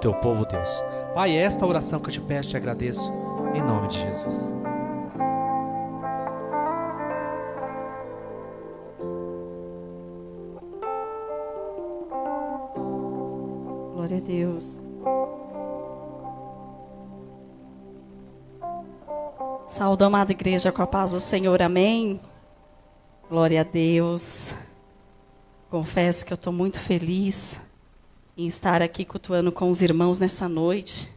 teu povo, Deus. Pai, é esta oração que eu te peço e te agradeço, em nome de Jesus. Glória a Deus. Saúde, amada igreja, com a paz do Senhor, amém? Glória a Deus. Confesso que eu estou muito feliz em estar aqui cultuando com os irmãos nessa noite.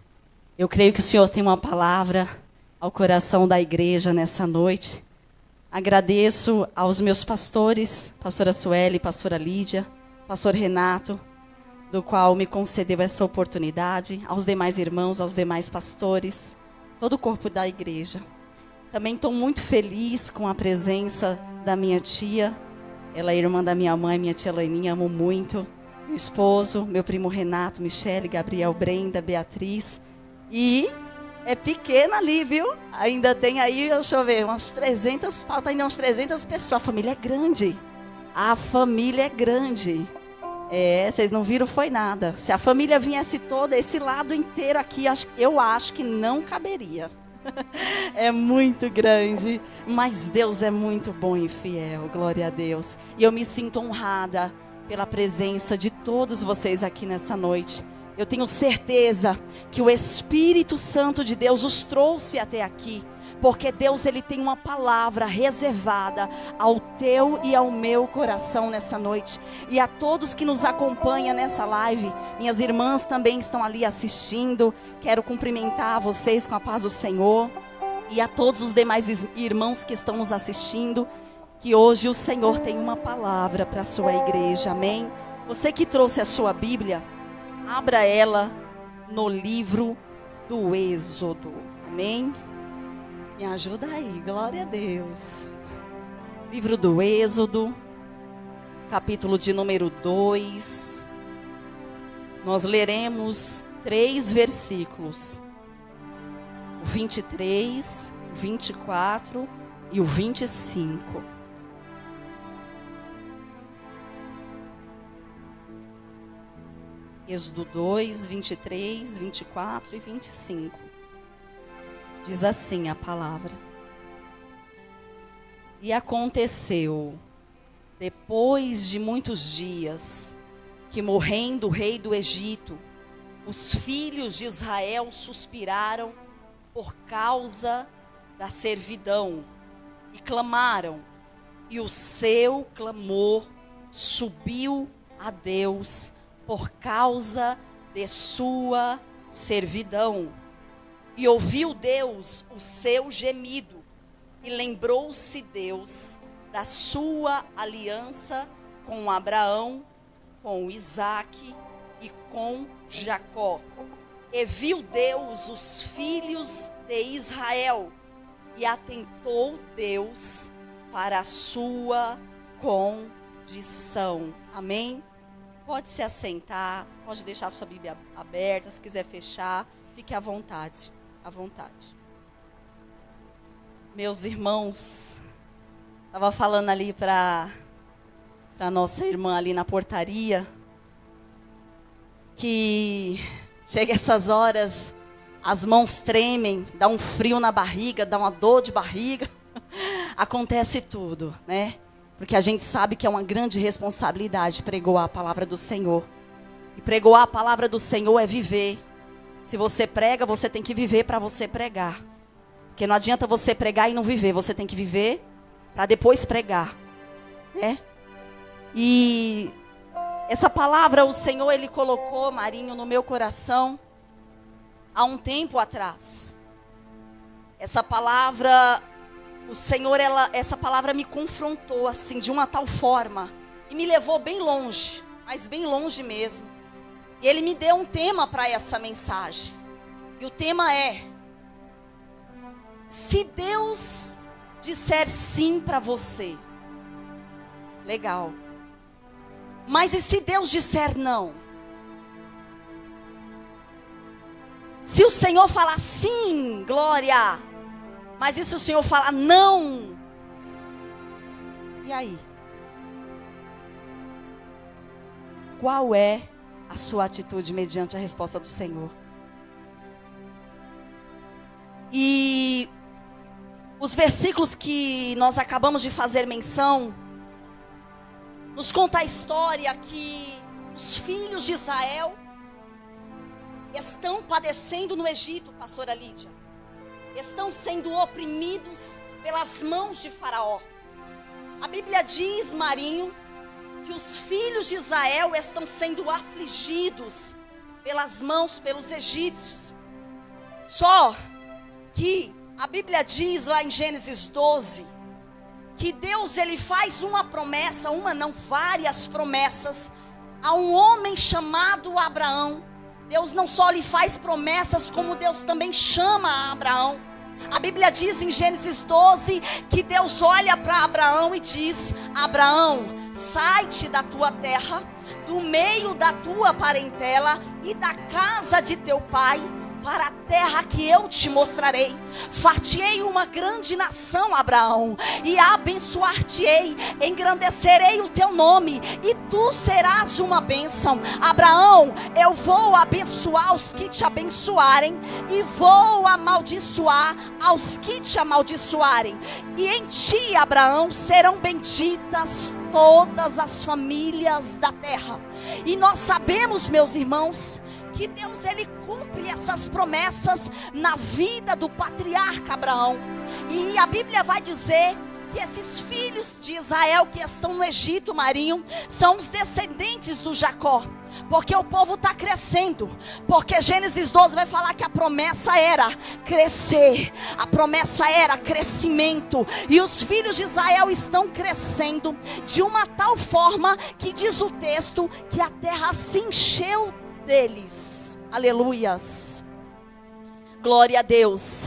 Eu creio que o Senhor tem uma palavra ao coração da igreja nessa noite. Agradeço aos meus pastores, pastora Sueli, pastora Lídia, pastor Renato, do qual me concedeu essa oportunidade, aos demais irmãos, aos demais pastores, todo o corpo da igreja. Também estou muito feliz com a presença da minha tia, ela é irmã da minha mãe, minha tia Laininha, amo muito, meu esposo, meu primo Renato, Michele, Gabriel, Brenda, Beatriz, e é pequena ali, viu? Ainda tem aí, deixa eu ver, umas 300, falta ainda umas 300 pessoas, a família é grande, a família é grande. Vocês não viram, foi nada. Se a família viesse toda, esse lado inteiro aqui, eu acho que não caberia. É muito grande, mas Deus é muito bom e fiel, glória a Deus. E eu me sinto honrada pela presença de todos vocês aqui nessa noite. Eu tenho certeza que o Espírito Santo de Deus os trouxe até aqui, porque Deus, ele tem uma palavra reservada ao teu e ao meu coração nessa noite. E a todos que nos acompanham nessa live, minhas irmãs também estão ali assistindo. Quero cumprimentar vocês com a paz do Senhor. E a todos os demais irmãos que estão nos assistindo, que hoje o Senhor tem uma palavra para a sua igreja, amém? Você que trouxe a sua Bíblia, abra ela no livro do Êxodo, amém? Me ajuda aí, glória a Deus. Livro do Êxodo, capítulo de número 2. Nós leremos 3 versículos. O 23, o 24 e o 25. Êxodo 2, 23, 24 e 25. Diz assim a palavra: E aconteceu, depois de muitos dias, que morrendo o rei do Egito, os filhos de Israel suspiraram por causa da servidão e clamaram, e o seu clamor subiu a Deus por causa de sua servidão. E ouviu Deus o seu gemido, e lembrou-se Deus da sua aliança com Abraão, com Isaque e com Jacó. E viu Deus os filhos de Israel, e atentou Deus para a sua condição. Amém? Pode se assentar, pode deixar sua Bíblia aberta, se quiser fechar, fique à vontade. À vontade. Meus irmãos, estava falando ali para nossa irmã ali na portaria, que chega essas horas, as mãos tremem, dá um frio na barriga, dá uma dor de barriga, acontece tudo, né? Porque a gente sabe que é uma grande responsabilidade pregoar a palavra do Senhor. E pregoar a palavra do Senhor é viver. Se você prega, você tem que viver para você pregar. Porque não adianta você pregar e não viver. Você tem que viver para depois pregar, né? E essa palavra o Senhor, ele colocou, Marinho, no meu coração há um tempo atrás. Essa palavra, o Senhor, essa palavra me confrontou assim, de uma tal forma. E me levou bem longe, mas bem longe mesmo. E ele me deu um tema para essa mensagem. E o tema é: se Deus disser sim para você, legal. Mas e se Deus disser não? Se o Senhor falar sim, glória. Mas e se o Senhor falar não? E aí? Qual é a sua atitude mediante a resposta do Senhor. E os versículos que nós acabamos de fazer menção nos conta a história que os filhos de Israel estão padecendo no Egito, pastora Lídia. Estão sendo oprimidos pelas mãos de Faraó. A Bíblia diz, Marinho, que os filhos de Israel estão sendo afligidos pelas mãos, pelos egípcios. Só que a Bíblia diz lá em Gênesis 12, que Deus ele faz uma promessa, várias promessas, a um homem chamado Abraão. Deus não só lhe faz promessas, como Deus também chama Abraão. A Bíblia diz em Gênesis 12, que Deus olha para Abraão e diz: Abraão, sai-te da tua terra, do meio da tua parentela e da casa de teu pai, para a terra que eu te mostrarei. Far-te-ei uma grande nação, Abraão, e abençoar-te-ei, engrandecerei o teu nome, e tu serás uma bênção. Abraão, eu vou abençoar os que te abençoarem, e vou amaldiçoar aos que te amaldiçoarem. E em ti, Abraão, serão benditas todas as famílias da terra. E nós sabemos, meus irmãos, que Deus ele cumpre essas promessas na vida do patriarca Abraão. E a Bíblia vai dizer que esses filhos de Israel que estão no Egito, Marinho, são os descendentes do Jacó. Porque o povo está crescendo. Porque Gênesis 12 vai falar que a promessa era crescer. A promessa era crescimento. E os filhos de Israel estão crescendo de uma tal forma que diz o texto que a terra se encheu deles. Aleluias. Glória a Deus.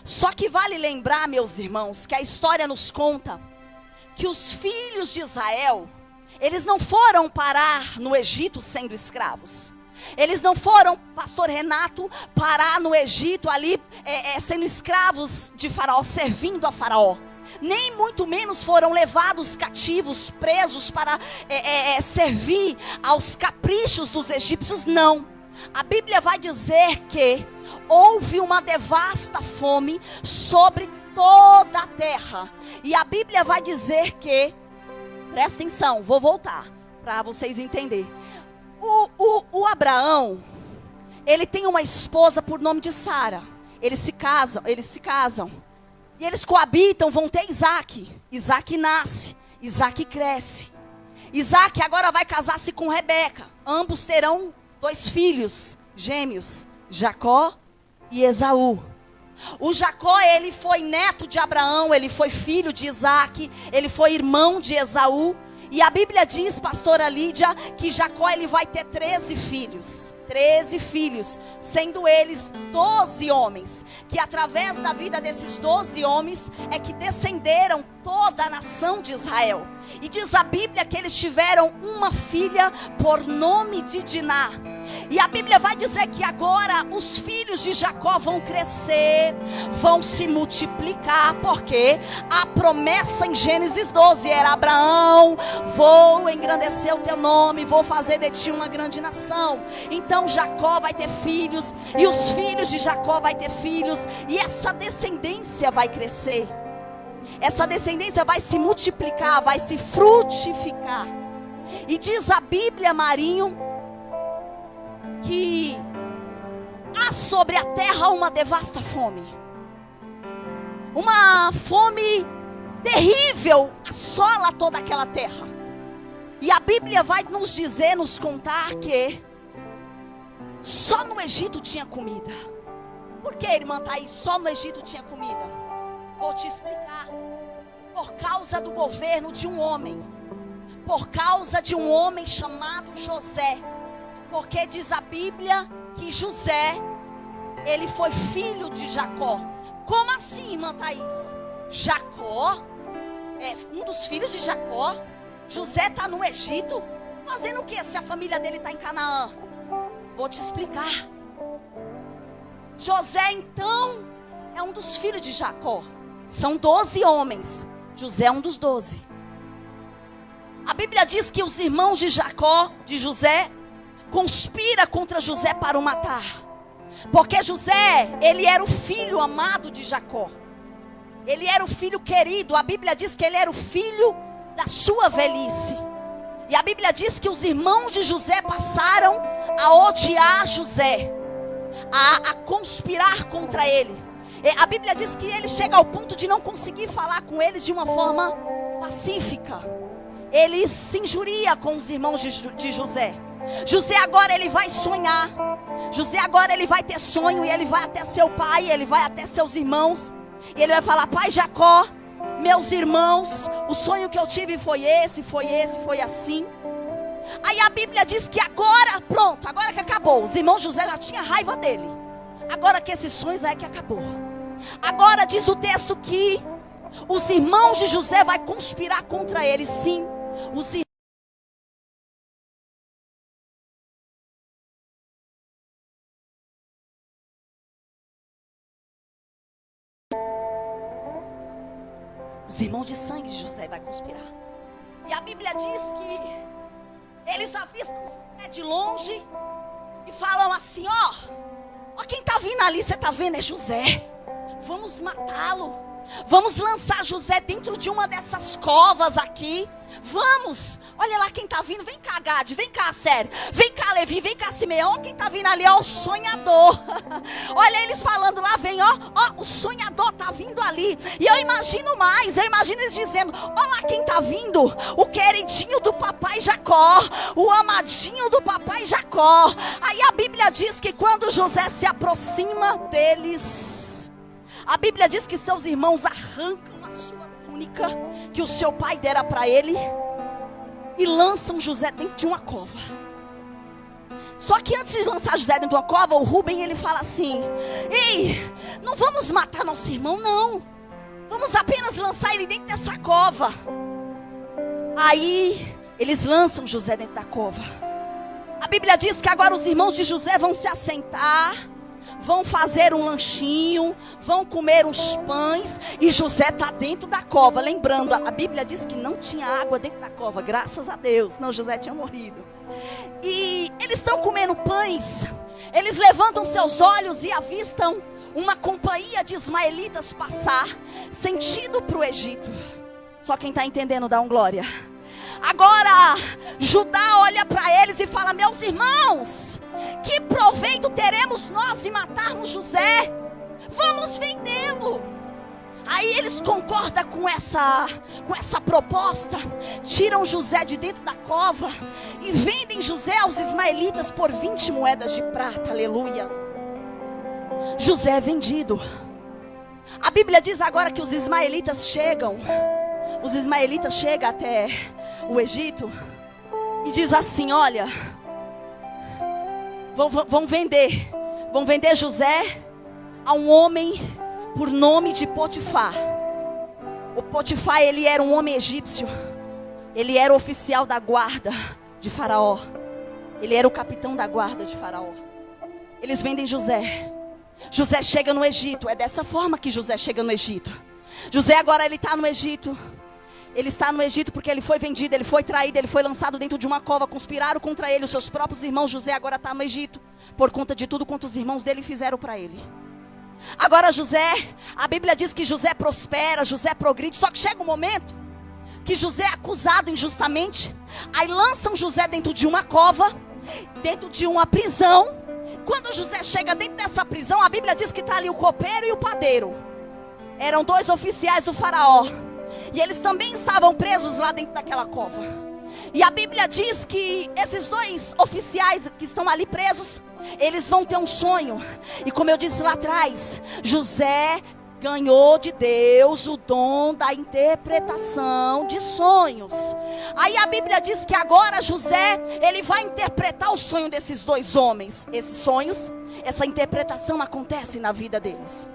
Só que vale lembrar, meus irmãos, que a história nos conta que os filhos de Israel, eles não foram parar no Egito sendo escravos. Eles não foram, pastor Renato, parar no Egito ali sendo escravos de Faraó, servindo a Faraó. Nem muito menos foram levados cativos, presos para servir aos caprichos dos egípcios, não. A Bíblia vai dizer que houve uma devasta fome sobre toda a terra. E a Bíblia vai dizer que, presta atenção, vou voltar para vocês entenderem. O Abraão, ele tem uma esposa por nome de Sara. Eles se casam. E eles coabitam, vão ter Isaac. Isaac nasce, Isaac cresce. Isaac agora vai casar-se com Rebeca. Ambos terão 2 filhos gêmeos, Jacó e Esaú. O Jacó, ele foi neto de Abraão, ele foi filho de Isaac, ele foi irmão de Esaú. E a Bíblia diz, pastora Lídia, que Jacó ele vai ter 13 filhos. 13 filhos, sendo eles 12 homens. Que através da vida desses 12 homens é que descenderam toda a nação de Israel. E diz a Bíblia que eles tiveram uma filha por nome de Diná. E a Bíblia vai dizer que agora os filhos de Jacó vão crescer, vão se multiplicar, porque a promessa em Gênesis 12 era: Abraão, vou engrandecer o teu nome, vou fazer de ti uma grande nação. Então Jacó vai ter filhos, e os filhos de Jacó vai ter filhos, e essa descendência vai crescer. Essa descendência vai se multiplicar, vai se frutificar. E diz a Bíblia, Marinho, que há sobre a terra uma devasta fome. Uma fome terrível assola toda aquela terra. E a Bíblia vai nos dizer, nos contar que só no Egito tinha comida. Por que, irmã Thaís, só no Egito tinha comida? Vou te explicar. Por causa do governo de um homem. Por causa de um homem chamado José. Porque diz a Bíblia que José, ele foi filho de Jacó. Como assim, irmã Thaís? Jacó é um dos filhos de Jacó. José está no Egito. Fazendo o que se a família dele está em Canaã? Vou te explicar. José, então, é um dos filhos de Jacó. São 12 homens. José é um dos 12. A Bíblia diz que os irmãos de Jacó, de José, conspira contra José para o matar. Porque José, ele era o filho amado de Jacó. Ele era o filho querido. A Bíblia diz que ele era o filho da sua velhice. E a Bíblia diz que os irmãos de José passaram a odiar José, a conspirar contra ele. A Bíblia diz que ele chega ao ponto de não conseguir falar com eles de uma forma pacífica. Ele se injuria com os irmãos de José. José agora ele vai sonhar. José agora ele vai ter sonho e ele vai até seu pai, ele vai até seus irmãos. E ele vai falar: pai Jacó, meus irmãos, o sonho que eu tive foi esse, foi assim. Aí a Bíblia diz que agora, pronto, agora que acabou. Os irmãos de José já tinham raiva dele. Agora que esse sonho já é que acabou. Agora diz o texto que os irmãos de José vai conspirar contra ele. Sim, os irmãos de sangue de José vai conspirar. E a Bíblia diz que eles avistam José de longe e falam assim: ó, quem está vindo ali, você está vendo, é José. Vamos matá-lo. Vamos lançar José dentro de uma dessas covas aqui. Vamos, olha lá quem está vindo. Vem cá, Gade, vem cá, Sério. Vem cá, Levi, vem cá, Simeão. Quem está vindo ali, ó, o sonhador. Olha eles falando lá, vem, ó, o sonhador está vindo ali. E eu imagino eles dizendo: ó lá quem está vindo, o queridinho do papai Jacó, o amadinho do papai Jacó. Aí a Bíblia diz que quando José se aproxima deles, a Bíblia diz que seus irmãos arrancam a sua túnica que o seu pai dera para ele e lançam José dentro de uma cova. Só que antes de lançar José dentro de uma cova, o Rubem ele fala assim: ei, não vamos matar nosso irmão, não. Vamos apenas lançar ele dentro dessa cova. Aí eles lançam José dentro da cova. A Bíblia diz que agora os irmãos de José vão se assentar, vão fazer um lanchinho, vão comer uns pães, e José está dentro da cova. Lembrando, a Bíblia diz que não tinha água dentro da cova, graças a Deus, senão José tinha morrido. E eles estão comendo pães, eles levantam seus olhos e avistam uma companhia de ismaelitas passar, sentido para o Egito. Só quem está entendendo dá um glória. Agora Judá olha para eles e fala: meus irmãos, que proveito teremos nós em matarmos José? Vamos vendê-lo. Aí eles concordam com essa proposta, tiram José de dentro da cova e vendem José aos ismaelitas por 20 moedas de prata. Aleluia. José é vendido. A Bíblia diz agora que os ismaelitas chegam até o Egito e diz assim: olha, vão vender José a um homem por nome de Potifar. O Potifar, ele era um homem egípcio. Ele era oficial da guarda de Faraó. Ele era o capitão da guarda de Faraó. Eles vendem José. José chega no Egito. É dessa forma que José chega no Egito. José agora ele está no Egito. Ele está no Egito porque ele foi vendido, ele foi traído, ele foi lançado dentro de uma cova. Conspiraram contra ele, os seus próprios irmãos. José agora está no Egito por conta de tudo quanto os irmãos dele fizeram para ele. Agora José, a Bíblia diz que José prospera, José progride. Só que chega um momento que José é acusado injustamente. Aí lançam José dentro de uma cova, dentro de uma prisão. Quando José chega dentro dessa prisão, a Bíblia diz que está ali o copeiro e o padeiro. Eram 2 oficiais do Faraó. E eles também estavam presos lá dentro daquela cova. E a Bíblia diz que esses 2 oficiais que estão ali presos, eles vão ter um sonho. E como eu disse lá atrás, José ganhou de Deus o dom da interpretação de sonhos. Aí a Bíblia diz que agora José, ele vai interpretar o sonho desses 2 homens. Esses sonhos, essa interpretação acontece na vida deles.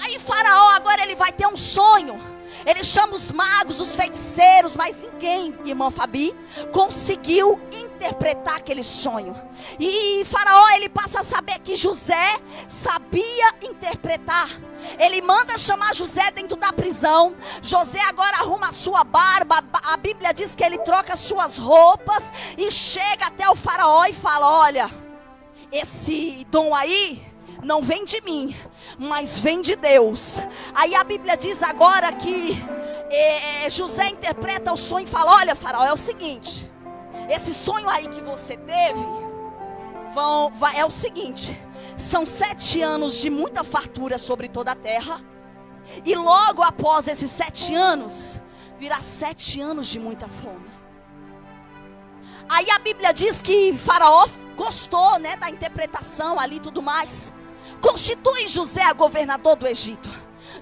Aí Faraó agora ele vai ter um sonho. Ele chama os magos, os feiticeiros, mas ninguém, irmã Fabi, conseguiu interpretar aquele sonho. E Faraó, ele passa a saber que José sabia interpretar. Ele manda chamar José dentro da prisão. José agora arruma a sua barba. A Bíblia diz que ele troca suas roupas e chega até o Faraó e fala: olha, esse dom aí não vem de mim, mas vem de Deus. Aí a Bíblia diz agora que José interpreta o sonho e fala: olha, Faraó, é o seguinte, esse sonho aí que você teve é o seguinte: são 7 anos de muita fartura sobre toda a terra, e logo após esses 7 anos virá 7 anos de muita fome. Aí a Bíblia diz que Faraó gostou, né, da interpretação ali e tudo mais. Constitui José governador do Egito.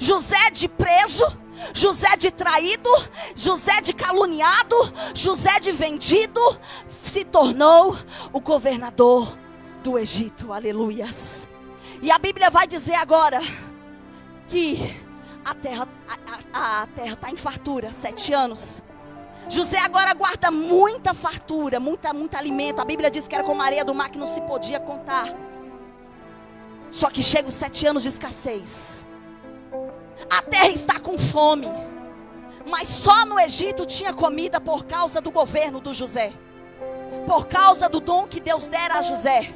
José de preso, José de traído, José de caluniado, José de vendido, se tornou o governador do Egito. Aleluias. E a Bíblia vai dizer agora que a terra está em fartura, 7 anos. José agora guarda muita fartura, muito alimento. A Bíblia diz que era como a areia do mar, que não se podia contar. Só que chega os 7 anos de escassez. A terra está com fome. Mas só no Egito tinha comida por causa do governo do José. Por causa do dom que Deus dera a José.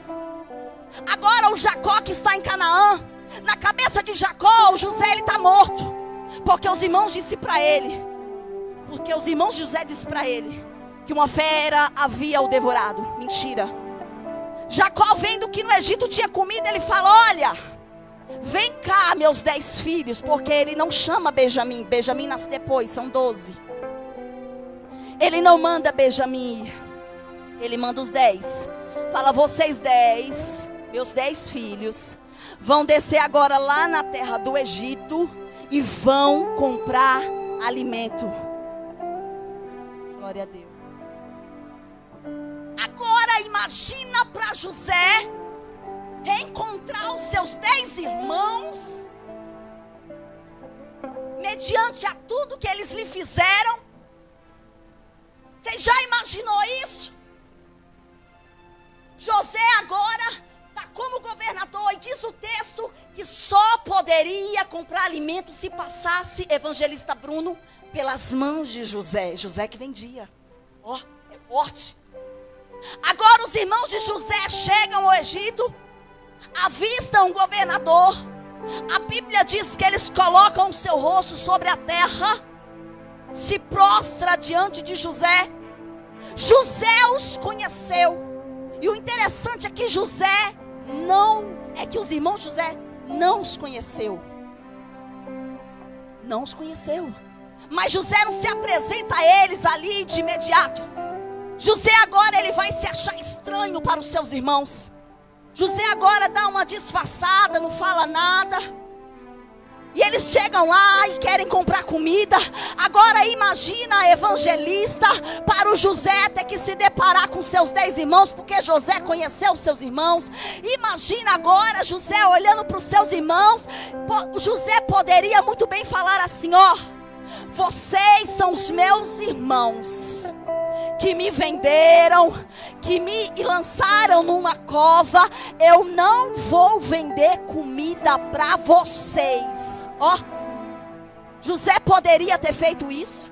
Agora o Jacó que está em Canaã, na cabeça de Jacó, o José ele está morto. Porque os irmãos disseram para ele. Porque os irmãos de José disseram para ele que uma fera havia o devorado. Mentira. Jacó, vendo que no Egito tinha comida, ele fala: olha, vem cá meus 10 filhos. Porque ele não chama Benjamim. Benjamim nasce depois, são 12. Ele não manda Benjamim ir. Ele manda os 10. Fala: vocês 10, meus 10 filhos, vão descer agora lá na terra do Egito e vão comprar alimento. Glória a Deus. Agora imagina para José reencontrar os seus 10 irmãos, mediante a tudo que eles lhe fizeram. Você já imaginou isso? José agora está como governador, e diz o texto que só poderia comprar alimento se passasse, evangelista Bruno, pelas mãos de José. José que vendia. Ó, é forte. Agora os irmãos de José chegam ao Egito, avistam o governador. A Bíblia diz que eles colocam o seu rosto sobre a terra, se prostra diante de José. José os conheceu. E o interessante é que os irmãos de José não os conheceu. Não os conheceu. Mas José não se apresenta a eles ali de imediato. José agora ele vai se achar estranho para os seus irmãos. José agora dá uma disfarçada, não fala nada. E eles chegam lá e querem comprar comida. Agora imagina a evangelista para o José ter que se deparar com seus 10 irmãos, porque José conheceu os seus irmãos. Imagina agora José olhando para os seus irmãos. José poderia muito bem falar assim: ó, vocês são os meus irmãos, que me venderam, que me lançaram numa cova. Eu não vou vender comida para vocês. Ó, José poderia ter feito isso.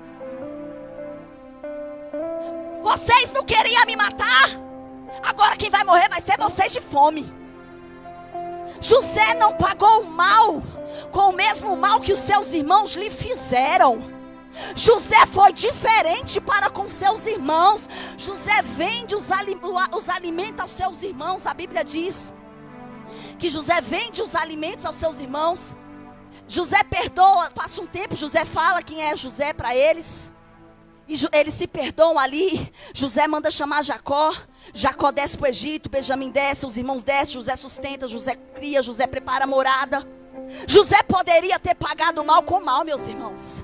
Vocês não queriam me matar, agora quem vai morrer vai ser vocês de fome. José não pagou o mal com o mesmo mal que os seus irmãos lhe fizeram. José foi diferente para com seus irmãos. José vende os alimentos aos seus irmãos. A Bíblia diz que José vende os alimentos aos seus irmãos. José perdoa, passa um tempo, José fala quem é José para eles. E eles se perdoam ali. José manda chamar Jacó. Jacó desce para o Egito, Benjamim desce, os irmãos descem. José sustenta, José cria, José prepara a morada. José poderia ter pagado mal com mal, meus irmãos.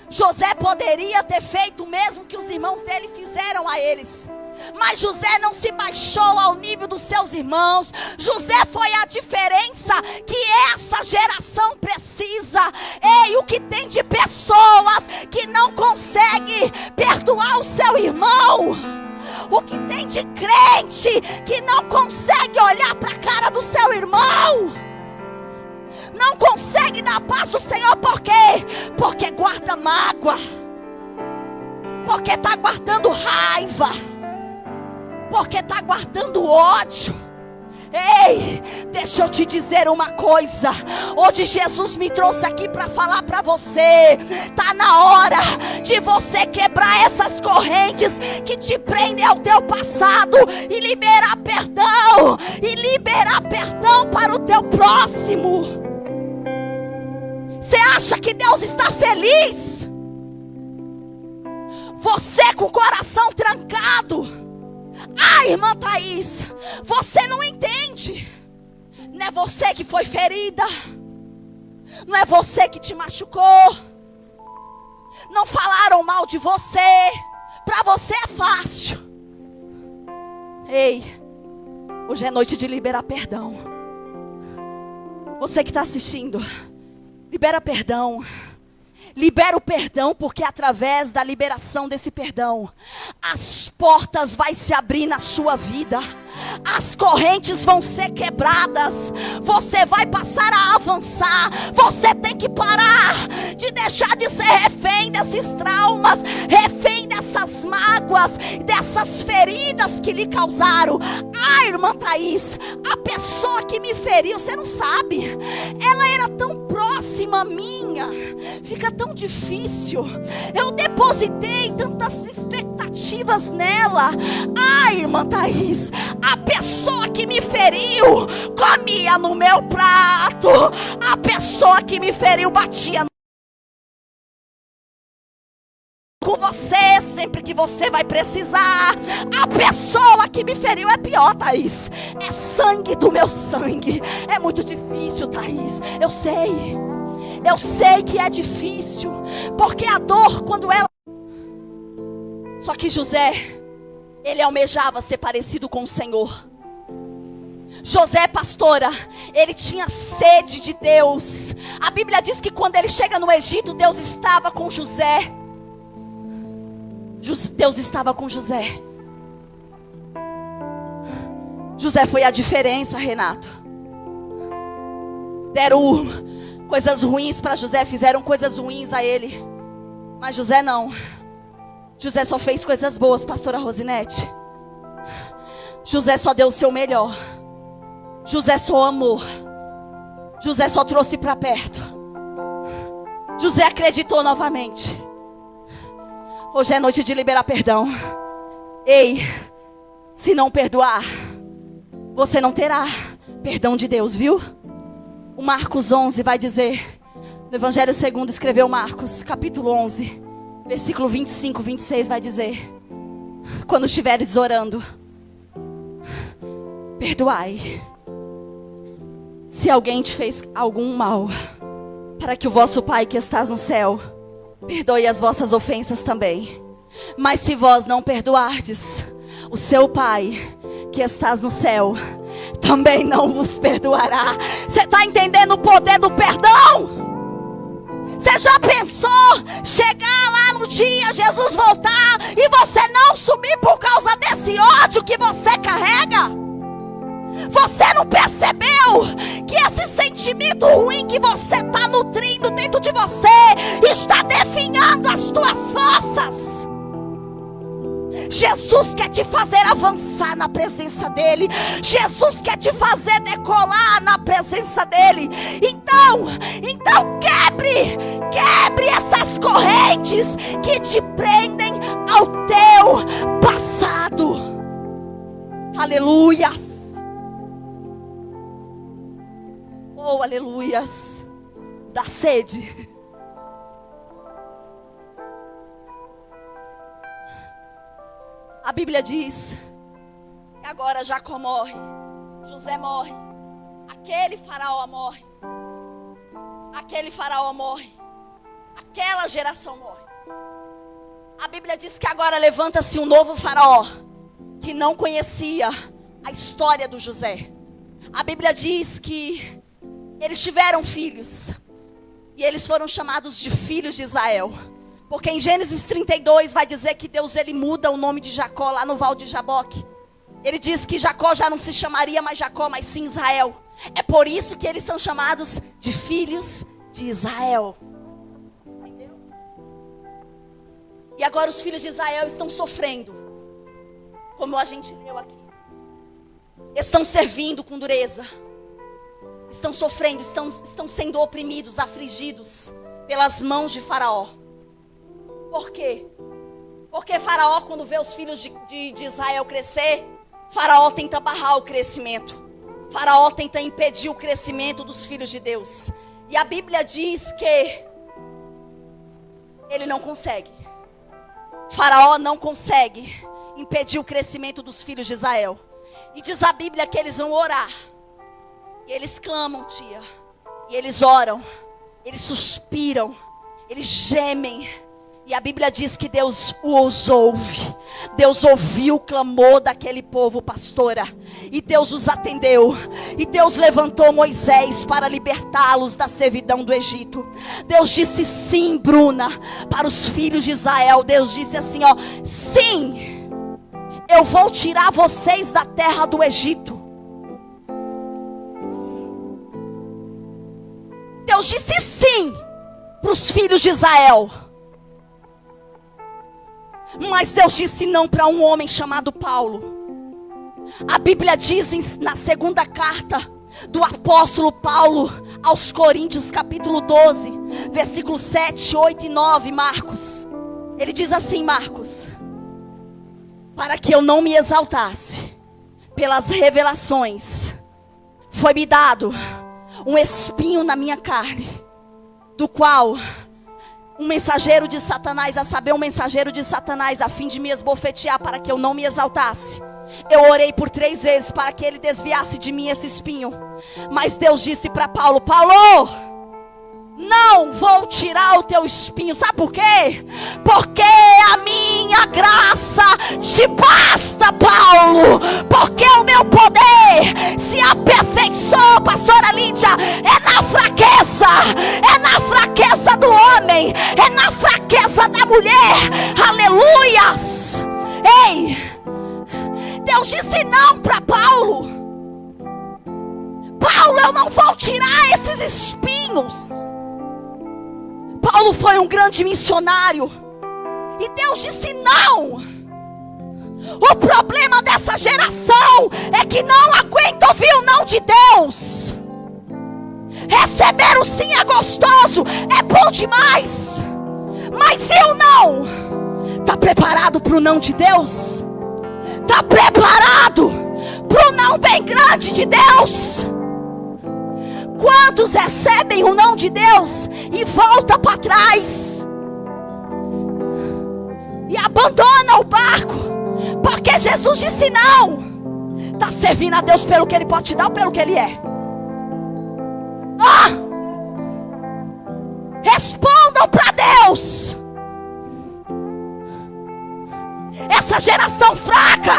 José poderia ter feito o mesmo que os irmãos dele fizeram a eles. Mas José não se baixou ao nível dos seus irmãos. José foi a diferença que essa geração precisa. Ei, o que tem de pessoas que não conseguem perdoar o seu irmão? O que tem de crente que não consegue olhar para a cara do seu irmão? Não consegue dar paz ao Senhor, por quê? Porque guarda mágoa, porque está guardando raiva, porque está guardando ódio. Ei, deixa eu te dizer uma coisa. Hoje Jesus me trouxe aqui para falar para você. Tá na hora de você quebrar essas correntes que te prendem ao teu passado e liberar perdão. E liberar perdão para o teu próximo. Você acha que Deus está feliz? Você com o coração trancado. Ah, irmã Thaís, você não entende. Não é você que foi ferida. Não é você que te machucou. Não falaram mal de você. Para você é fácil. Ei, hoje é noite de liberar perdão. Você que está assistindo, libera perdão. Libera o perdão, porque através da liberação desse perdão, as portas vão se abrir na sua vida. As correntes vão ser quebradas. Você vai passar a avançar. Você tem que parar de deixar de ser refém desses traumas, refém dessas mágoas, dessas feridas que lhe causaram. Ah, irmã Thaís, a pessoa que me feriu, você não sabe, ela era tão próxima minha, fica tão difícil. Eu depositei tantas expectativas nela. Ah, irmã Thaís, a pessoa que me feriu comia no meu prato. A pessoa que me feriu batia com você sempre que você vai precisar. A pessoa que me feriu é pior, Thaís. É sangue do meu sangue. É muito difícil, Thaís. Eu sei que é difícil, porque a dor quando ela... Só que José, ele almejava ser parecido com o Senhor. José, pastora, ele tinha sede de Deus. A Bíblia diz que quando ele chega no Egito, Deus estava com José. Deus estava com José. José foi a diferença, Renato. Deram coisas ruins para José, fizeram coisas ruins a ele. Mas José não. José só fez coisas boas, pastora Rosinete. José só deu o seu melhor. José só amou. José só trouxe para perto. José acreditou novamente. Hoje é noite de liberar perdão. Ei, se não perdoar, você não terá perdão de Deus, viu? O Marcos 11 vai dizer, no Evangelho segundo escreveu Marcos, capítulo 11, versículo 25, 26 vai dizer: quando estiveres orando, perdoai se alguém te fez algum mal, para que o vosso Pai que estás no céu perdoe as vossas ofensas também. Mas se vós não perdoardes, o seu Pai que estás no céu também não vos perdoará. Você está entendendo o poder do perdão? Você já pensou chegar lá no dia Jesus voltar e você não subir por causa desse ódio que você carrega? Você não percebeu que esse sentimento ruim que você está nutrindo dentro de você está definhando as tuas forças? Jesus quer te fazer avançar na presença dEle. Jesus quer te fazer decolar na presença dEle. Então quebre essas correntes que te prendem ao teu passado. Aleluias. Oh, aleluias. Da sede. A Bíblia diz que agora Jacó morre, José morre, aquele faraó morre, aquela geração morre. A Bíblia diz que agora levanta-se um novo faraó, que não conhecia a história do José. A Bíblia diz que eles tiveram filhos. E eles foram chamados de filhos de Israel. Porque em Gênesis 32 vai dizer que Deus ele muda o nome de Jacó lá no Val de Jaboque. Ele diz que Jacó já não se chamaria mais Jacó, mas sim Israel. É por isso que eles são chamados de filhos de Israel. Entendeu? E agora os filhos de Israel estão sofrendo. Como a gente leu aqui. Estão servindo com dureza. Estão sofrendo, estão sendo oprimidos, afligidos pelas mãos de Faraó. Por quê? Porque Faraó, quando vê os filhos de Israel crescer, Faraó tenta barrar o crescimento. Faraó tenta impedir o crescimento dos filhos de Deus. E a Bíblia diz que ele não consegue. Faraó não consegue impedir o crescimento dos filhos de Israel. E diz a Bíblia que eles vão orar. E eles clamam, tia. E eles oram. Eles suspiram. Eles gemem. E a Bíblia diz que Deus os ouve. Deus ouviu o clamor daquele povo, pastora. E Deus os atendeu. E Deus levantou Moisés para libertá-los da servidão do Egito. Deus disse sim, Bruna, para os filhos de Israel. Deus disse assim, ó: sim, eu vou tirar vocês da terra do Egito. Deus disse sim para os filhos de Israel. Mas Deus disse não para um homem chamado Paulo. A Bíblia diz na segunda carta do apóstolo Paulo aos Coríntios, capítulo 12, versículos 7, 8 e 9, Marcos. Ele diz assim, Marcos: para que eu não me exaltasse pelas revelações, foi-me dado um espinho na minha carne, do qual um mensageiro de Satanás, a saber, um mensageiro de Satanás, a fim de me esbofetear para que eu não me exaltasse. Eu orei por 3 vezes para que ele desviasse de mim esse espinho. Mas Deus disse para Paulo: Paulo, não vou tirar o teu espinho. Sabe por quê? Porque a minha graça te basta, Paulo. Porque o meu poder se aperfeiçoa, pastora Lídia, é na fraqueza. É na fraqueza do homem. É na fraqueza da mulher. Aleluias. Ei, Deus disse não para Paulo. Paulo, eu não vou tirar esses espinhos. Paulo foi um grande missionário. E Deus disse não. O problema dessa geração é que não aguenta ouvir o não de Deus. Receber o sim é gostoso, é bom demais. Mas e o não? Está preparado para o não de Deus? Está preparado para o não bem grande de Deus? Quantos recebem o não de Deus e voltam para trás? E abandonam o barco? Porque Jesus disse não. Está servindo a Deus pelo que Ele pode te dar ou pelo que Ele é? Respondam para Deus. Essa geração fraca,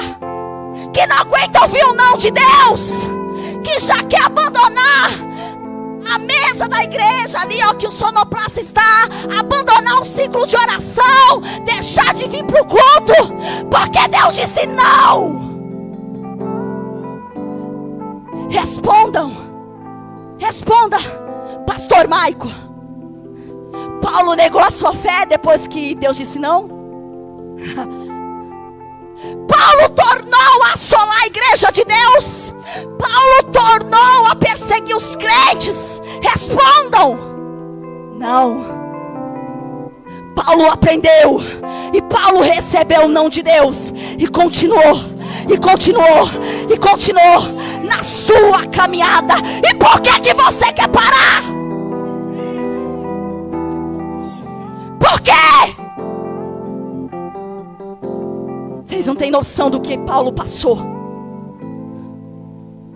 que não aguenta ouvir o não de Deus, que já quer abandonar a mesa da igreja ali, ó, que o sonoplasta está, abandonar o ciclo de oração, deixar de vir para o culto, porque Deus disse não. Respondam. Responda, pastor Maico. Paulo negou a sua fé depois que Deus disse não? Paulo tornou a assolar a igreja de Deus. Paulo tornou a perseguir os crentes. Respondam. Não. Paulo aprendeu. E Paulo recebeu o não de Deus. E continuou. E continuou. E continuou na sua caminhada. E por que você quer parar? Por quê? Vocês não têm noção do que Paulo passou.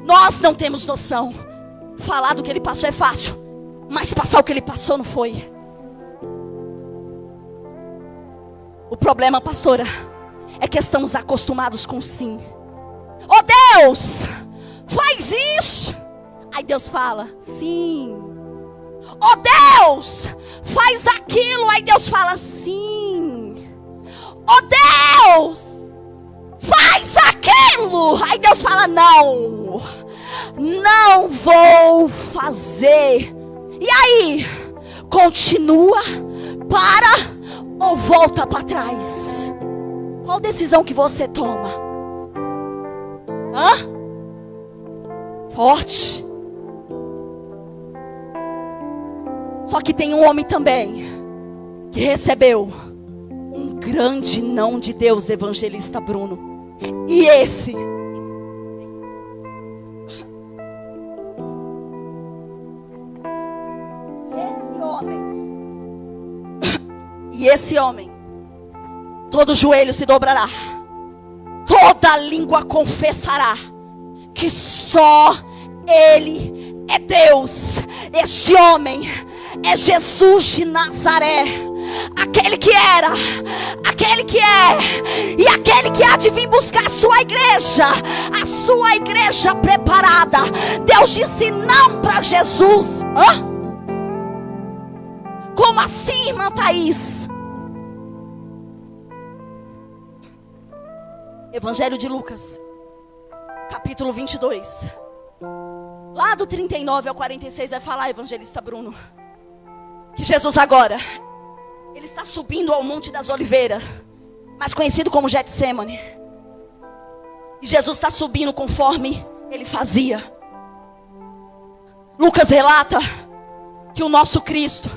Nós não temos noção. Falar do que ele passou é fácil, mas passar o que ele passou não foi. O problema, pastora, É que estamos acostumados com sim. Oh Deus, faz isso. Aí Deus fala, sim. Oh Deus, faz aquilo. Aí Deus fala, sim. Oh Deus, faz aquilo. Aí Deus fala, não. Não vou fazer. E aí, continua, para ou volta para trás? Qual decisão que você toma? Forte. Só que tem um homem também que recebeu um grande não de Deus, evangelista Bruno. E esse homem, todo joelho se dobrará, toda língua confessará que só Ele é Deus. Este homem é Jesus de Nazaré, aquele que era, aquele que é e aquele que há de vir buscar a sua igreja preparada. Deus disse não para Jesus. Como assim, irmã Thaís? Evangelho de Lucas, capítulo 22. Lá do 39 ao 46 vai falar, evangelista Bruno, que Jesus agora, ele está subindo ao Monte das Oliveiras, mais conhecido como Getsemane. E Jesus está subindo conforme ele fazia. Lucas relata que o nosso Cristo,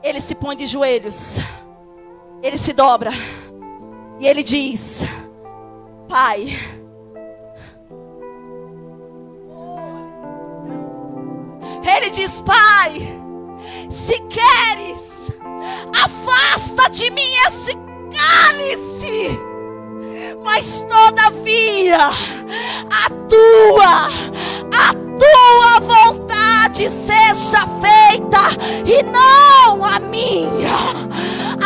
ele se põe de joelhos, ele se dobra e ele diz: Pai, ele diz: Pai, se queres, afasta de mim esse cálice, mas todavia a tua vontade seja feita e não a minha.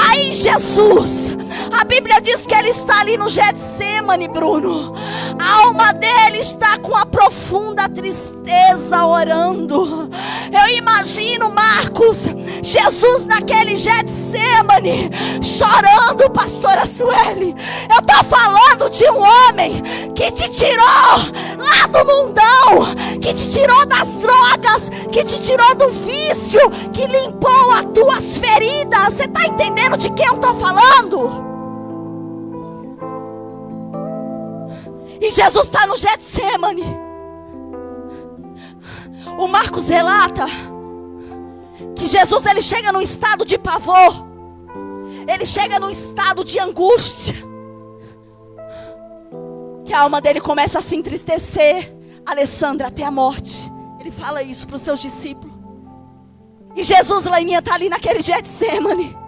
Aí Jesus, a Bíblia diz que ele está ali no Getsemane, Bruno. A alma dele está com a profunda tristeza orando. Eu imagino, Marcos, Jesus naquele Getsemane chorando, pastora Sueli. Eu estou falando de um homem que te tirou lá do mundão, que te tirou das drogas, que te tirou do vício, que limpou as tuas feridas. Você está entendendo de quem eu estou falando? E Jesus está no Getsemane. O Marcos relata que Jesus, ele chega num estado de pavor, ele chega num estado de angústia, que a alma dele começa a se entristecer, Alessandra, até a morte. Ele fala isso para os seus discípulos. E Jesus, Laininha, está ali naquele Getsemane.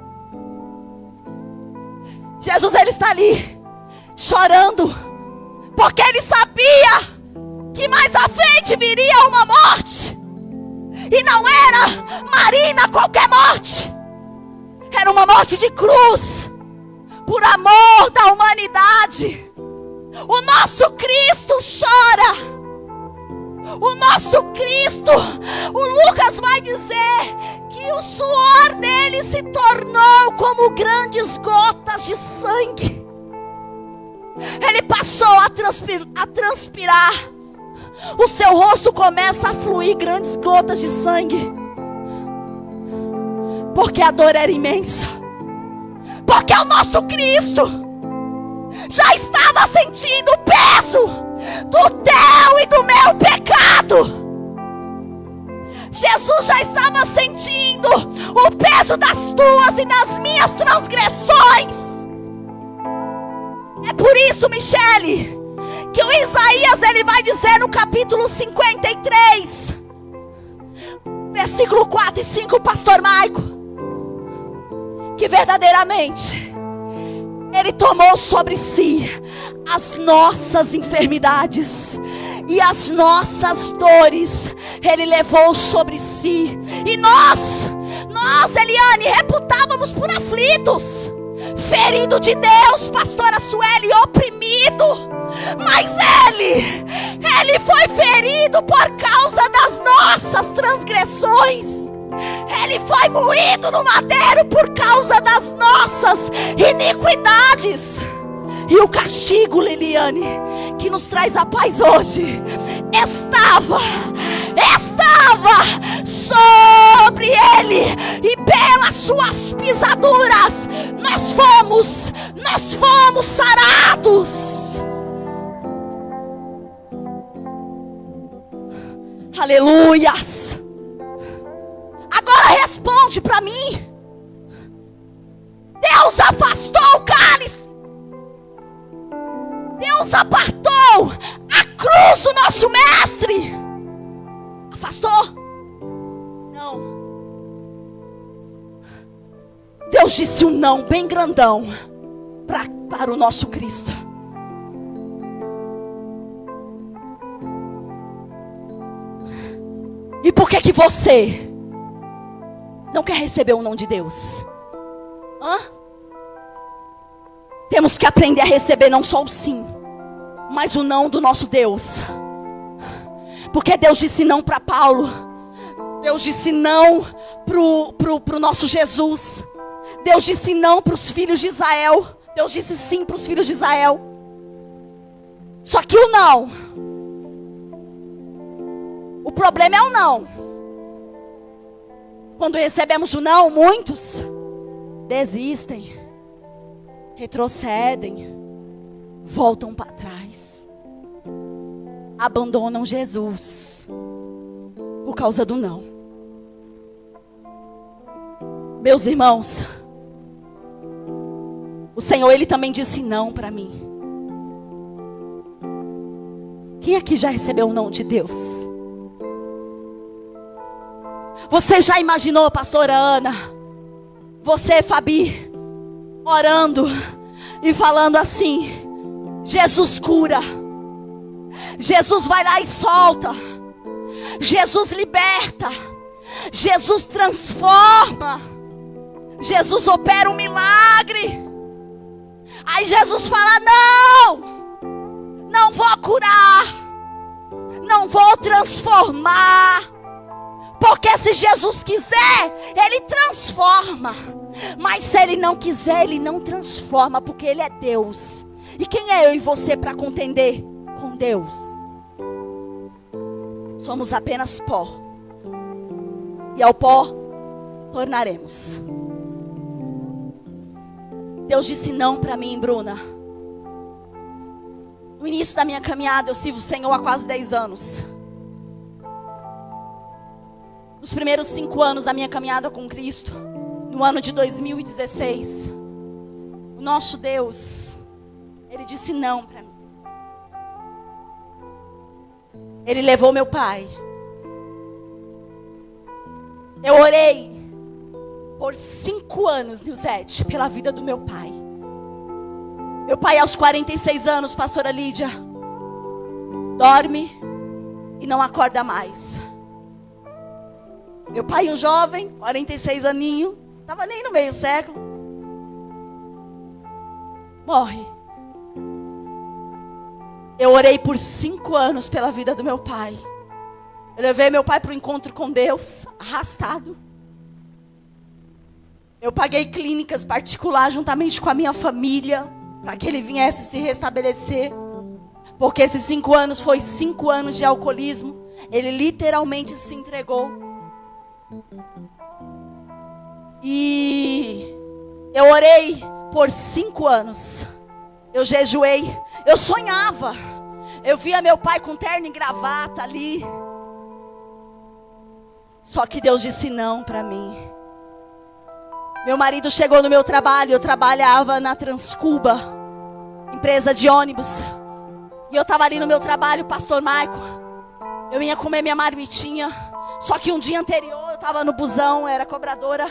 Jesus, ele está ali chorando, porque ele sabia que mais à frente viria uma morte. E não era, Marina, qualquer morte. Era uma morte de cruz, por amor da humanidade. O nosso Cristo chora. O nosso Cristo, o Lucas vai dizer que o suor dele se tornou como grandes gotas de sangue. Ele passou a transpirar. O seu rosto começa a fluir grandes gotas de sangue, porque a dor era imensa. Porque o nosso Cristo já estava sentindo o peso do teu e do meu pecado. Jesus já estava sentindo o peso das tuas e das minhas transgressões. É por isso, Michele, que o Isaías, ele vai dizer no capítulo 53, versículo 4 e 5, pastor Maico, que verdadeiramente ele tomou sobre si as nossas enfermidades e as nossas dores ele levou sobre si. E nós, Eliane, reputávamos por aflitos, ferido de Deus, pastora Sueli, oprimido. Mas Ele foi ferido por causa das nossas transgressões. Ele foi moído no madeiro por causa das nossas iniquidades. E o castigo, Liliane, que nos traz a paz hoje, estava sobre Ele. E pelas suas pisaduras nós fomos sarados. Aleluias. Agora responde para mim. Deus afastou o cálice. Deus apartou a cruz do nosso mestre. Afastou? Não. Deus disse um não bem grandão para o nosso Cristo. E por que você não quer receber o não de Deus? Temos que aprender a receber não só o sim, mas o não do nosso Deus. Porque Deus disse não para Paulo. Deus disse não pro nosso Jesus. Deus disse não para os filhos de Israel. Deus disse sim para os filhos de Israel. Só que o não, o problema é o não. Quando recebemos o não, muitos desistem, retrocedem, voltam para trás, abandonam Jesus por causa do não. Meus irmãos, o Senhor, Ele também disse não para mim. Quem aqui já recebeu o não de Deus? Você já imaginou, pastora Ana, você, Fabi, orando e falando assim: Jesus cura, Jesus vai lá e solta, Jesus liberta, Jesus transforma, Jesus opera um milagre. Aí Jesus fala: não vou curar, não vou transformar. Porque se Jesus quiser, Ele transforma. Mas se Ele não quiser, Ele não transforma. Porque Ele é Deus. E quem é eu e você para contender com Deus? Somos apenas pó. E ao pó tornaremos. Deus disse não para mim, Bruna. No início da minha caminhada, eu sirvo o Senhor há quase 10 anos. Nos primeiros 5 anos da minha caminhada com Cristo, no ano de 2016, o nosso Deus, Ele disse não para mim. Ele levou meu pai. Eu orei por 5 anos, Nilzete, pela vida do meu pai. Meu pai, aos 46 anos, pastora Lídia, dorme e não acorda mais. Meu pai, um jovem, 46 aninho, estava nem no meio século, morre. Eu orei por 5 anos pela vida do meu pai. Eu levei meu pai para o encontro com Deus, arrastado. Eu paguei clínicas particulares juntamente com a minha família, para que ele viesse se restabelecer. Porque esses 5 anos foi 5 anos de alcoolismo. Ele literalmente se entregou. E eu orei por 5 anos. Eu jejuei. Eu sonhava. Eu via meu pai com terno e gravata ali. Só que Deus disse não para mim. Meu marido chegou no meu trabalho. Eu trabalhava na Transcuba, empresa de ônibus. E eu estava ali no meu trabalho, pastor Maico. Eu ia comer minha marmitinha. Só que um dia anterior eu estava no busão, era cobradora,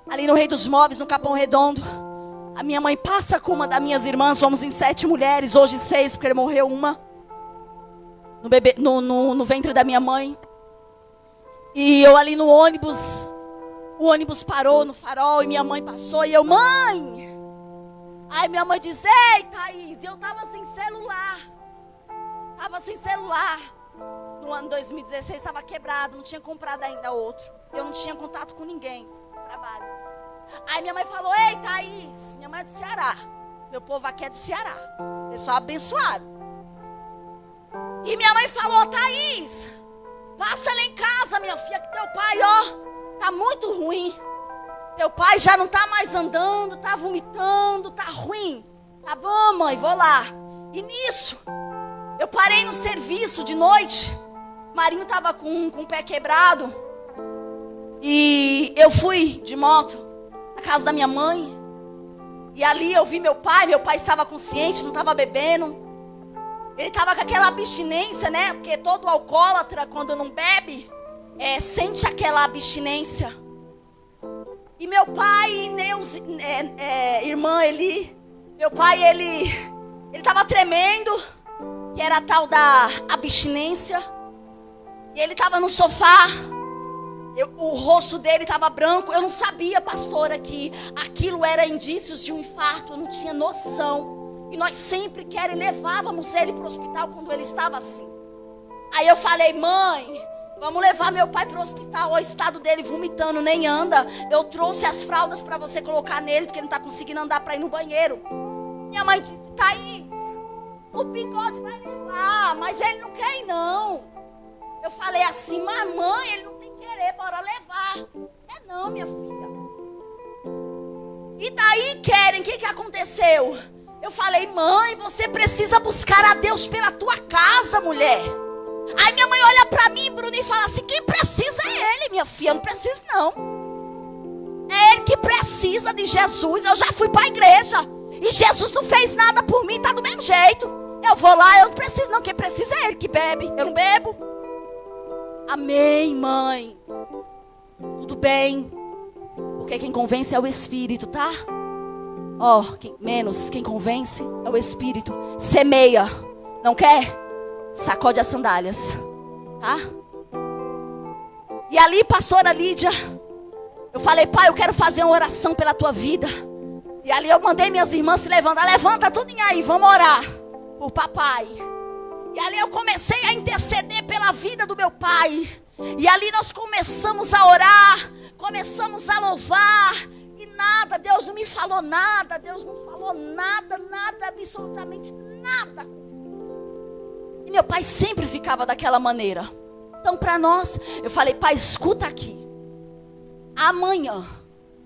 ali no Rei dos Móveis, no Capão Redondo. A minha mãe passa com uma das minhas irmãs, somos em 7 mulheres, hoje 6, porque morreu uma no ventre da minha mãe. E eu ali no ônibus, o ônibus parou no farol e minha mãe passou. E eu: mãe, Aí minha mãe disse, ei, Thaís, eu tava sem celular. No ano 2016 estava quebrado, não tinha comprado ainda outro. Eu não tinha contato com ninguém no trabalho. Aí minha mãe falou, ei, Thaís, minha mãe é do Ceará. Meu povo aqui é do Ceará. Pessoal abençoado. E minha mãe falou, Thaís, passa lá em casa, minha filha, que teu pai, ó, tá muito ruim. Teu pai já não tá mais andando, tá vomitando, tá ruim. Tá bom, mãe, vou lá. E nisso, eu parei no serviço de noite. Marinho tava com o pé quebrado. E eu fui de moto na casa da minha mãe. E ali eu vi meu pai estava consciente, não estava bebendo. Ele estava com aquela abstinência, né? Porque todo alcoólatra, quando não bebe, sente aquela abstinência. E meu pai, irmã Eli, meu pai, ele estava tremendo, que era a tal da abstinência. E ele estava no sofá, o rosto dele estava branco. Eu não sabia, pastora, que aquilo era indícios de um infarto, eu não tinha noção. E nós sempre levávamos ele para o hospital quando ele estava assim. Aí eu falei, mãe, vamos levar meu pai para o hospital. Olha o estado dele vomitando, nem anda. Eu trouxe as fraldas para você colocar nele, porque ele não está conseguindo andar para ir no banheiro. Minha mãe disse, Thaís, o Bigode vai levar, mas ele não quer ir não. Eu falei assim, mas mãe, ele não tem que querer, bora levar. Não, minha filha. E daí querem, o que aconteceu? Eu falei, mãe, você precisa buscar a Deus pela tua casa, mulher. Aí minha mãe olha pra mim, Bruno, e fala assim, quem precisa é ele, minha filha, eu não preciso não. É ele que precisa de Jesus. Eu já fui pra igreja e Jesus não fez nada por mim, tá do mesmo jeito. Eu vou lá, eu não preciso não, quem precisa é ele que bebe, eu não bebo. Amém, mãe. Tudo bem. Porque quem convence é o Espírito, tá? Quem convence é o Espírito. Semeia, não quer? Sacode as sandálias, tá? E ali, pastora Lídia, eu falei, pai, eu quero fazer uma oração pela tua vida. E ali eu mandei minhas irmãs se levantar. Levanta tudo aí, vamos orar por papai. E ali eu comecei a interceder pela vida do meu pai. E ali nós começamos a orar, começamos a louvar. E nada, Deus não me falou nada. Deus não falou nada, absolutamente nada. E meu pai sempre ficava daquela maneira. Então para nós, eu falei, pai, escuta aqui. Amanhã,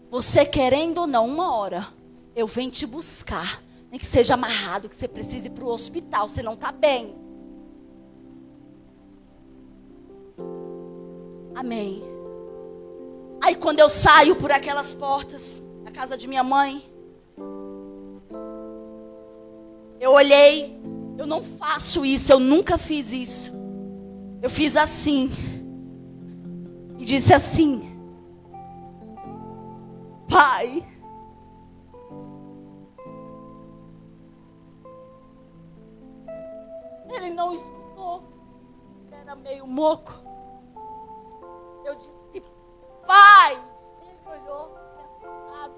você querendo ou não, 1 hora, eu venho te buscar. Nem que seja amarrado, que você precise ir para o hospital, você não está bem. Amém. Aí quando eu saio por aquelas portas da casa de minha mãe, eu olhei, eu não faço isso, eu nunca fiz isso. Eu fiz assim e disse assim, pai, ele não escutou, era meio moco. Eu disse, pai, ele olhou, me assustado.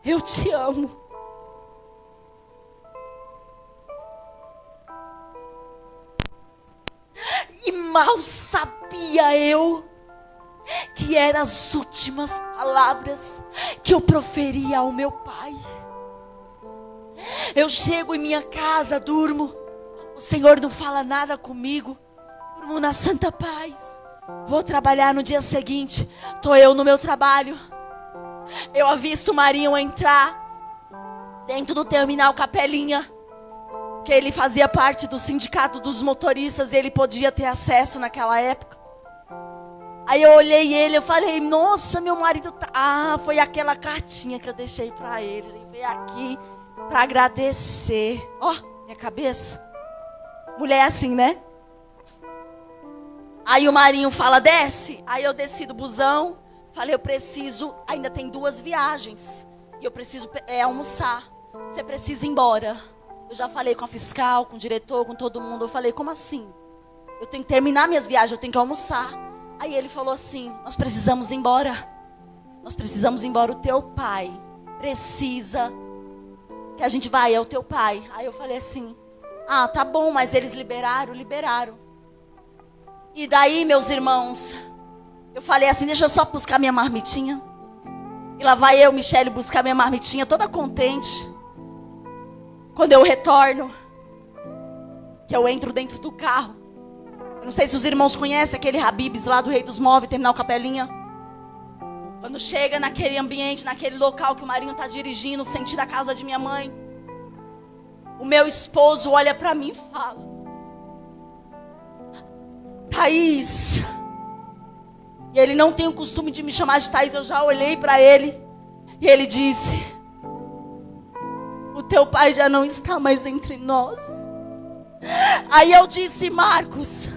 Eu te amo. E mal sabia eu que eram as últimas palavras que eu proferia ao meu pai. Eu chego em minha casa, durmo. O Senhor não fala nada comigo. Durmo na santa paz. Vou trabalhar no dia seguinte. Tô eu no meu trabalho. Eu avisto o Marinho entrar dentro do terminal Capelinha, que ele fazia parte do sindicato dos motoristas e ele podia ter acesso naquela época. Aí eu olhei ele, eu falei, nossa, meu marido tá... Ah, foi aquela cartinha que eu deixei para ele. Ele veio aqui para agradecer. Ó, minha cabeça. Mulher é assim, né? Aí o Marinho fala, desce. Aí eu desci do busão. Falei, eu preciso, ainda tem 2 viagens. E eu preciso almoçar. Você precisa ir embora. Eu já falei com a fiscal, com o diretor, com todo mundo. Eu falei, como assim? Eu tenho que terminar minhas viagens, eu tenho que almoçar. Aí ele falou assim, nós precisamos ir embora. Nós precisamos ir embora, o teu pai precisa que a gente vai, é o teu pai. Aí eu falei assim, ah, tá bom, mas eles liberaram. E daí, meus irmãos, eu falei assim, deixa eu só buscar minha marmitinha. E lá vai eu, Michele, buscar minha marmitinha, toda contente. Quando eu retorno, que eu entro dentro do carro. Eu não sei se os irmãos conhecem aquele Habib's lá do Rei dos Móveis, Terminal Capelinha. Quando chega naquele ambiente, naquele local que o Marinho está dirigindo, sentido a casa de minha mãe. O meu esposo olha para mim e fala: Thaís. E ele não tem o costume de me chamar de Thaís, eu já olhei para ele. E ele disse: o teu pai já não está mais entre nós. Aí eu disse: Marcos,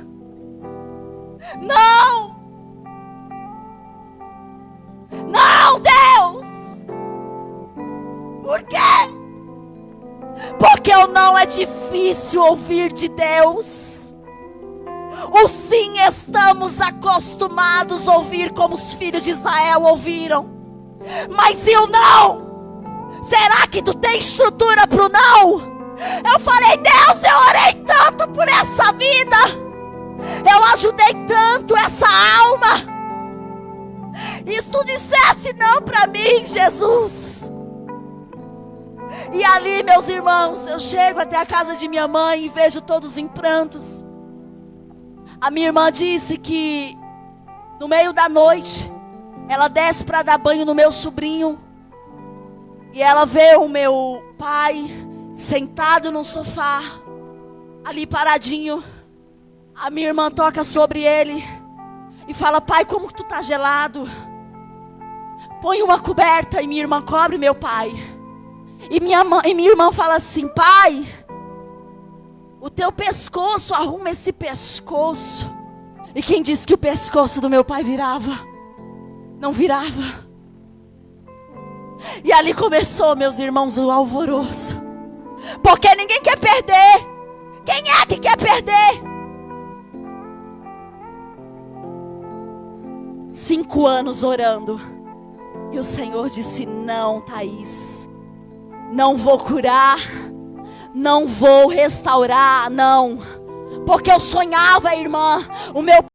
não! Não, Deus! Por quê? Porque o não é difícil ouvir de Deus. O sim estamos acostumados a ouvir como os filhos de Israel ouviram. Mas e o não? Será que tu tem estrutura para o não? Eu falei: Deus, eu orei tanto por essa vida. Eu ajudei tanto essa alma. E se tu dissesse não para mim, Jesus? E ali, meus irmãos, eu chego até a casa de minha mãe e vejo todos em prantos. A minha irmã disse que no meio da noite ela desce para dar banho no meu sobrinho. E ela vê o meu pai sentado no sofá, ali paradinho. A minha irmã toca sobre ele e fala: pai, como que tu tá gelado? Põe uma coberta. E minha irmã cobre meu pai. E minha irmã fala assim: pai, o teu pescoço, arruma esse pescoço. E quem disse que o pescoço do meu pai virava? Não virava. E ali começou, meus irmãos, o alvoroço. Porque ninguém quer perder. Quem é que quer perder? 5 anos orando. E o Senhor disse: não, Thaís, não vou curar, não vou restaurar, não. Porque eu sonhava, irmã, o meu